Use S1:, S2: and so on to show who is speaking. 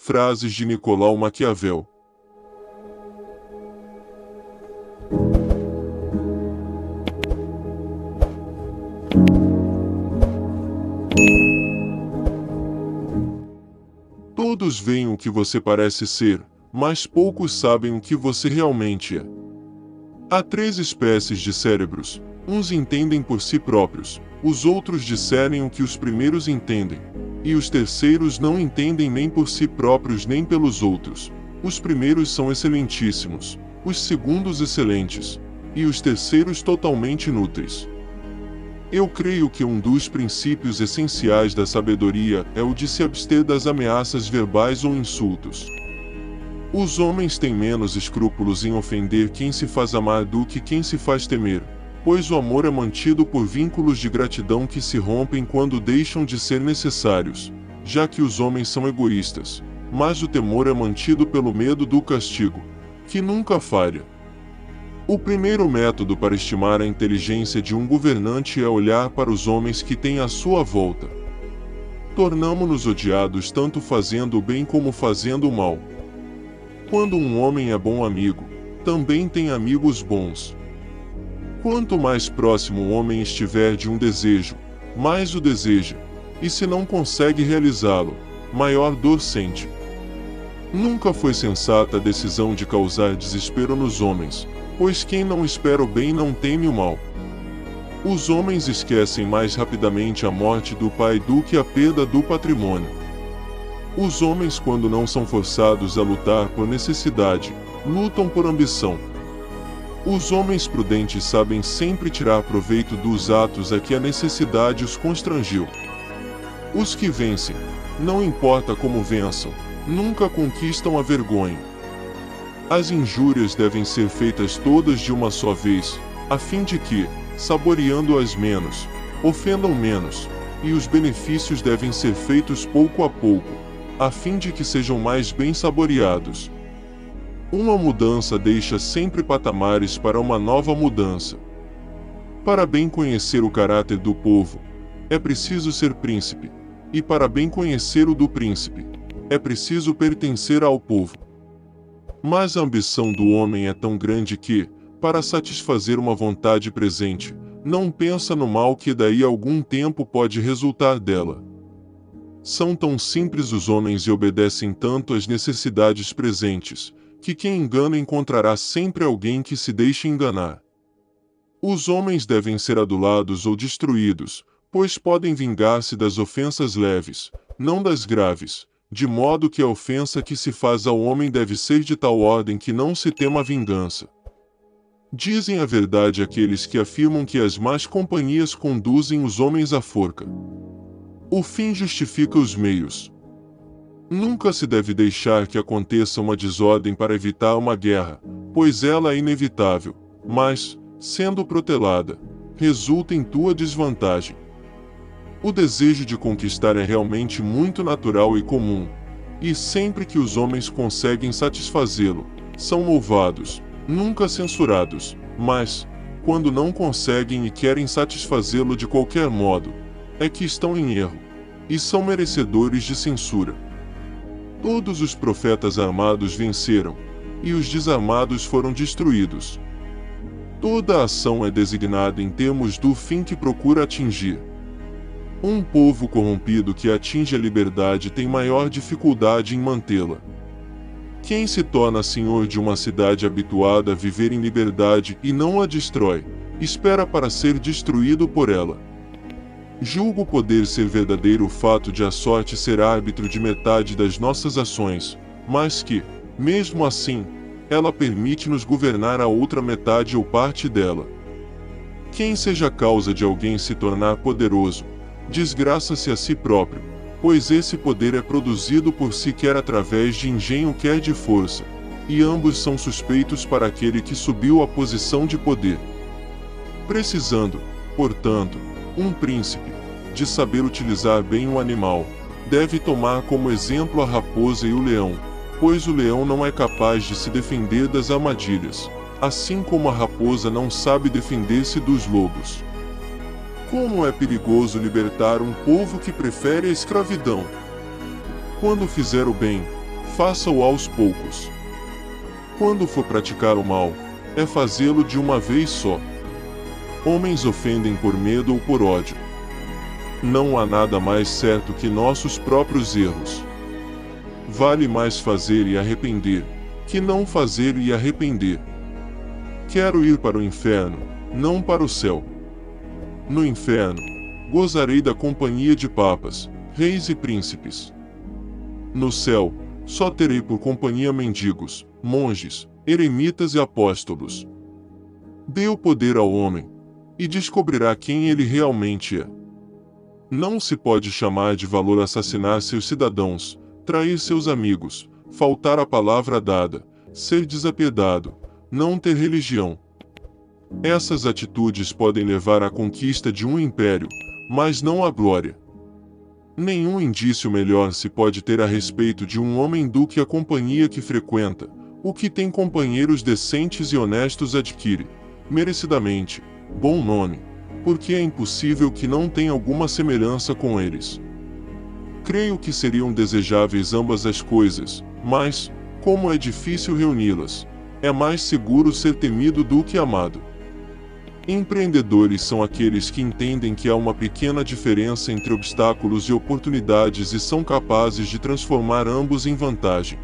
S1: Frases de Nicolau Maquiavel. Todos veem o que você parece ser, mas poucos sabem o que você realmente é. Há 3 espécies de cérebros. Uns entendem por si próprios, os outros discernem o que os primeiros entendem, e os terceiros não entendem nem por si próprios nem pelos outros. Os primeiros são excelentíssimos, os segundos excelentes, e os terceiros totalmente inúteis. Eu creio que um dos princípios essenciais da sabedoria é o de se abster das ameaças verbais ou insultos. Os homens têm menos escrúpulos em ofender quem se faz amar do que quem se faz temer, pois o amor é mantido por vínculos de gratidão que se rompem quando deixam de ser necessários, já que os homens são egoístas, mas o temor é mantido pelo medo do castigo, que nunca falha. O primeiro método para estimar a inteligência de um governante é olhar para os homens que têm à sua volta. Tornamo-nos odiados tanto fazendo o bem como fazendo o mal. Quando um homem é bom amigo, também tem amigos bons. Quanto mais próximo o homem estiver de um desejo, mais o deseja, e se não consegue realizá-lo, maior dor sente. Nunca foi sensata a decisão de causar desespero nos homens, pois quem não espera o bem não teme o mal. Os homens esquecem mais rapidamente a morte do pai do que a perda do patrimônio. Os homens, quando não são forçados a lutar por necessidade, lutam por ambição. Os homens prudentes sabem sempre tirar proveito dos atos a que a necessidade os constrangiu. Os que vencem, não importa como vençam, nunca conquistam a vergonha. As injúrias devem ser feitas todas de uma só vez, a fim de que, saboreando-as menos, ofendam menos, e os benefícios devem ser feitos pouco a pouco, a fim de que sejam mais bem saboreados. Uma mudança deixa sempre patamares para uma nova mudança. Para bem conhecer o caráter do povo, é preciso ser príncipe, e para bem conhecer o do príncipe, é preciso pertencer ao povo. Mas a ambição do homem é tão grande que, para satisfazer uma vontade presente, não pensa no mal que daí a algum tempo pode resultar dela. São tão simples os homens e obedecem tanto às necessidades presentes, que quem engana encontrará sempre alguém que se deixe enganar. Os homens devem ser adulados ou destruídos, pois podem vingar-se das ofensas leves, não das graves, de modo que a ofensa que se faz ao homem deve ser de tal ordem que não se tema a vingança. Dizem a verdade aqueles que afirmam que as más companhias conduzem os homens à forca. O fim justifica os meios. Nunca se deve deixar que aconteça uma desordem para evitar uma guerra, pois ela é inevitável, mas, sendo protelada, resulta em tua desvantagem. O desejo de conquistar é realmente muito natural e comum, e sempre que os homens conseguem satisfazê-lo, são louvados, nunca censurados, mas, quando não conseguem e querem satisfazê-lo de qualquer modo, é que estão em erro, e são merecedores de censura. Todos os profetas armados venceram, e os desarmados foram destruídos. Toda a ação é designada em termos do fim que procura atingir. Um povo corrompido que atinge a liberdade tem maior dificuldade em mantê-la. Quem se torna senhor de uma cidade habituada a viver em liberdade e não a destrói, espera para ser destruído por ela. Julgo poder ser verdadeiro o fato de a sorte ser árbitro de metade das nossas ações, mas que, mesmo assim, ela permite-nos governar a outra metade ou parte dela. Quem seja causa de alguém se tornar poderoso, desgraça-se a si próprio, pois esse poder é produzido por si quer através de engenho quer de força, e ambos são suspeitos para aquele que subiu à posição de poder. Precisando, portanto, um príncipe, de saber utilizar bem o animal, deve tomar como exemplo a raposa e o leão, pois o leão não é capaz de se defender das armadilhas, assim como a raposa não sabe defender-se dos lobos. Como é perigoso libertar um povo que prefere a escravidão! Quando fizer o bem, faça-o aos poucos. Quando for praticar o mal, é fazê-lo de uma vez só. Homens ofendem por medo ou por ódio. Não há nada mais certo que nossos próprios erros. Vale mais fazer e arrepender, que não fazer e arrepender. Quero ir para o inferno, não para o céu. No inferno, gozarei da companhia de papas, reis e príncipes. No céu, só terei por companhia mendigos, monges, eremitas e apóstolos. Dê o poder ao homem, e descobrirá quem ele realmente é. Não se pode chamar de valor assassinar seus cidadãos, trair seus amigos, faltar à palavra dada, ser desapiedado, não ter religião. Essas atitudes podem levar à conquista de um império, mas não à glória. Nenhum indício melhor se pode ter a respeito de um homem do que a companhia que frequenta. O que tem companheiros decentes e honestos adquire, merecidamente, bom nome, porque é impossível que não tenha alguma semelhança com eles. Creio que seriam desejáveis ambas as coisas, mas, como é difícil reuni-las, é mais seguro ser temido do que amado. Empreendedores são aqueles que entendem que há uma pequena diferença entre obstáculos e oportunidades e são capazes de transformar ambos em vantagem.